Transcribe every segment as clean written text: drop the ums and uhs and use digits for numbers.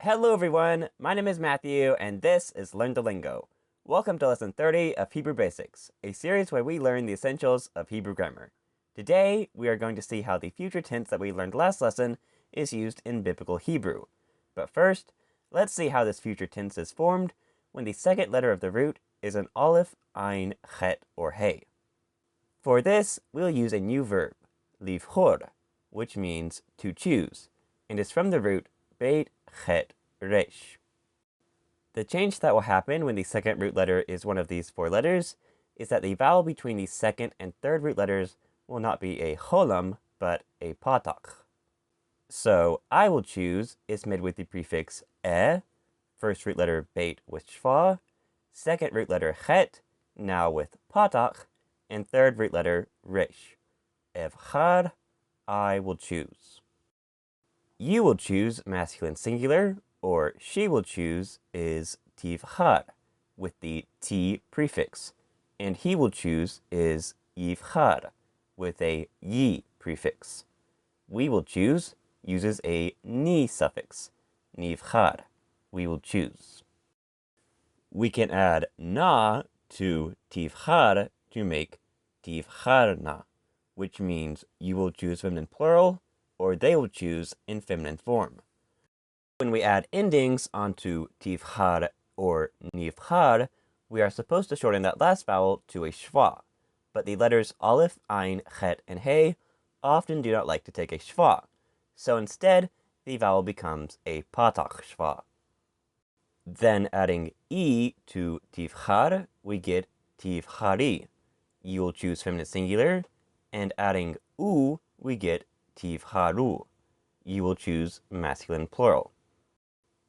Hello everyone, my name is Matthew and this is Learn the Lingo. Welcome to lesson 30 of Hebrew Basics, a series where we learn the essentials of Hebrew grammar. Today, we are going to see how the future tense that we learned last lesson is used in biblical Hebrew. But first, let's see how this future tense is formed when the second letter of the root is an aleph, ein, chet, or hey. For this, we'll use a new verb, livhor, which means to choose, and is from the root beit, chet, resh. The change that will happen when the second root letter is one of these four letters is that the vowel between the second and third root letters will not be a cholam, but a patach. So I will choose is made with the prefix e, first root letter beit with shva, second root letter chet, now with patach, and third root letter resh. Evchar, I will choose. You will choose masculine singular, or she will choose is tivchar, with the t prefix, and he will choose is yivchar, with a yi prefix. We will choose uses a ni suffix, nivchar, we will choose. We can add na to tivchar to make tivcharna, which means you will choose feminine plural, or they will choose in feminine form. When we add endings onto tivchar or nivchar, we are supposed to shorten that last vowel to a schwa, but the letters aleph, ein, chet, and hey often do not like to take a schwa, so instead the vowel becomes a patach schwa. Then adding e to tivchar, we get tivchari. You will choose feminine singular, and adding u, we get tivcharu. You will choose masculine plural.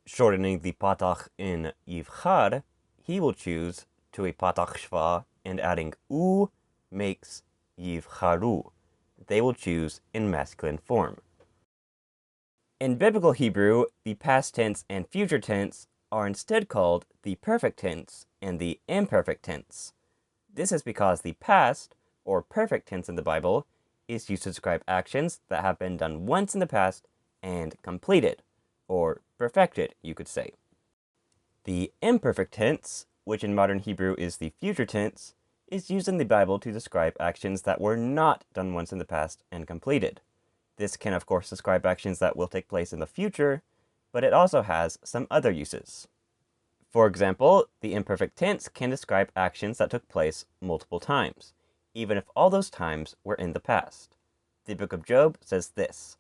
Shortening the patach in yivchar, he will choose to a patach shva, and adding u makes yivcharu. They will choose in masculine form. In biblical Hebrew, the past tense and future tense are instead called the perfect tense and the imperfect tense. This is because the past, or perfect tense in the Bible, is used to describe actions that have been done once in the past and completed, or perfected, you could say. The imperfect tense, which in modern Hebrew is the future tense, is used in the Bible to describe actions that were not done once in the past and completed. This can, of course, describe actions that will take place in the future, but it also has some other uses. For example, the imperfect tense can describe actions that took place multiple times, even if all those times were in the past. The book of Job says this: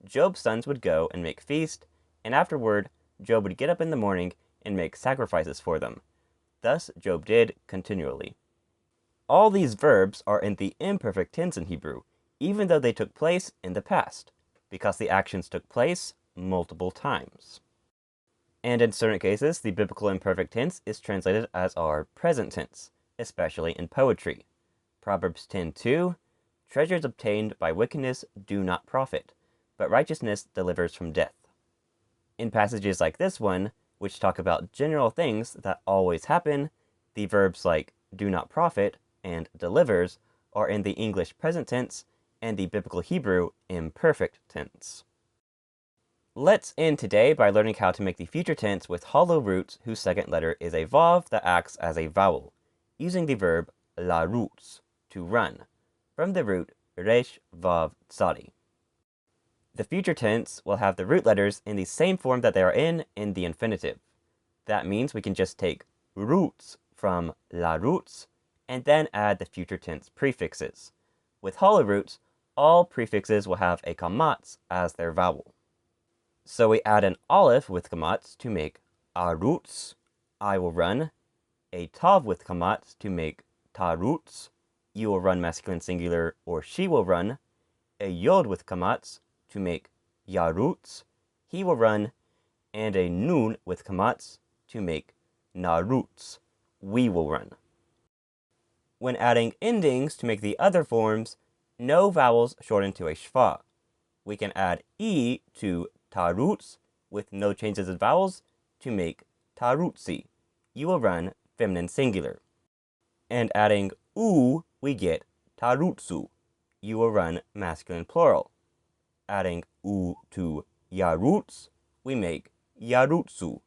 Job's sons would go and make feast, and afterward Job would get up in the morning and make sacrifices for them. Thus Job did continually. All these verbs are in the imperfect tense in Hebrew, even though they took place in the past, because the actions took place multiple times. And in certain cases, the biblical imperfect tense is translated as our present tense, especially in poetry. Proverbs 10:2, treasures obtained by wickedness do not profit, but righteousness delivers from death. In passages like this one, which talk about general things that always happen, the verbs like do not profit and delivers are in the English present tense and the biblical Hebrew imperfect tense. Let's end today by learning how to make the future tense with hollow roots whose second letter is a vav that acts as a vowel, using the verb larutz, to run, from the root resh vav tsari. The future tense will have the root letters in the same form that they are in the infinitive. That means we can just take roots from larutz and then add the future tense prefixes. With hollow roots, all prefixes will have a kamatz as their vowel. So we add an aleph with kamatz to make arutz, I will run, a tav with kamatz to make tarutz, you will run masculine singular, or she will run, a yod with kamatz to make yarutz, he will run, and a nun with kamatz to make narutz, we will run. When adding endings to make the other forms, no vowels shorten to a shva. We can add e to tarutz with no changes in vowels to make tarutzi, you will run feminine singular. And adding u, we get tarutsu, you will run masculine plural. Adding u to yarutz, we make yarutsu.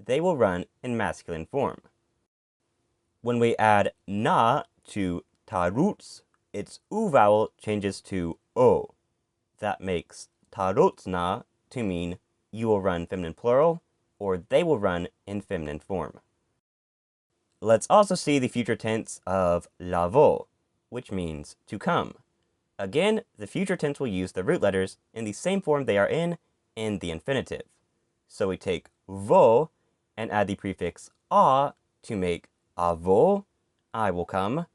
They will run in masculine form. When we add na to taruts, its u vowel changes to o. That makes tarutsna to mean you will run feminine plural, or they will run in feminine form. Let's also see the future tense of lavo, which means to come. Again, the future tense will use the root letters in the same form they are in the infinitive. So we take vo and add the prefix a to make avo, I will come,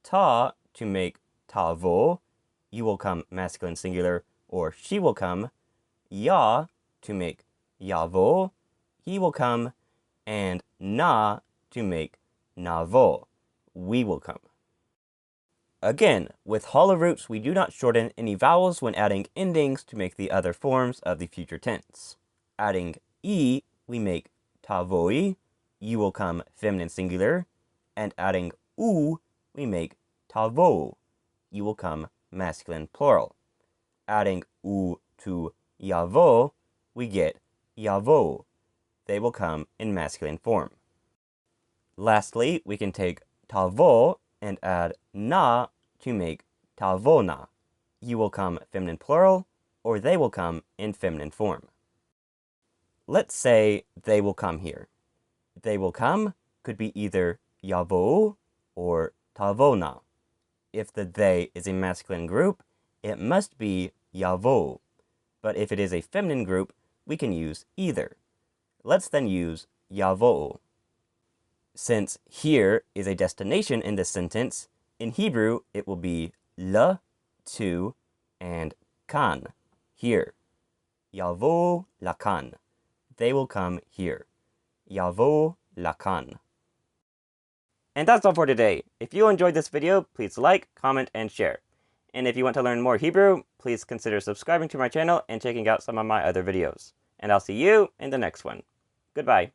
ta to make tavo, you will come masculine singular, or she will come, ya to make yavo, he will come, and na to make navo, we will come. Again, with hollow roots, we do not shorten any vowels when adding endings to make the other forms of the future tense. Adding e, we make tavoi, you will come feminine singular, and adding u, we make tavo, you will come masculine plural. Adding u to yavo, we get yavo, they will come in masculine form. Lastly, we can take tavo and add na to make tavona. You will come feminine plural, or they will come in feminine form. Let's say they will come here. They will come could be either yavo or tavona. If the they is a masculine group, it must be yavo. But if it is a feminine group, we can use either. Let's then use yavo. Since here is a destination in this sentence, in Hebrew it will be le, to, and kan, here. Yavo lakan. They will come here. Yavo lakan. And that's all for today. If you enjoyed this video, please like, comment, and share. And if you want to learn more Hebrew, please consider subscribing to my channel and checking out some of my other videos. And I'll see you in the next one. Goodbye.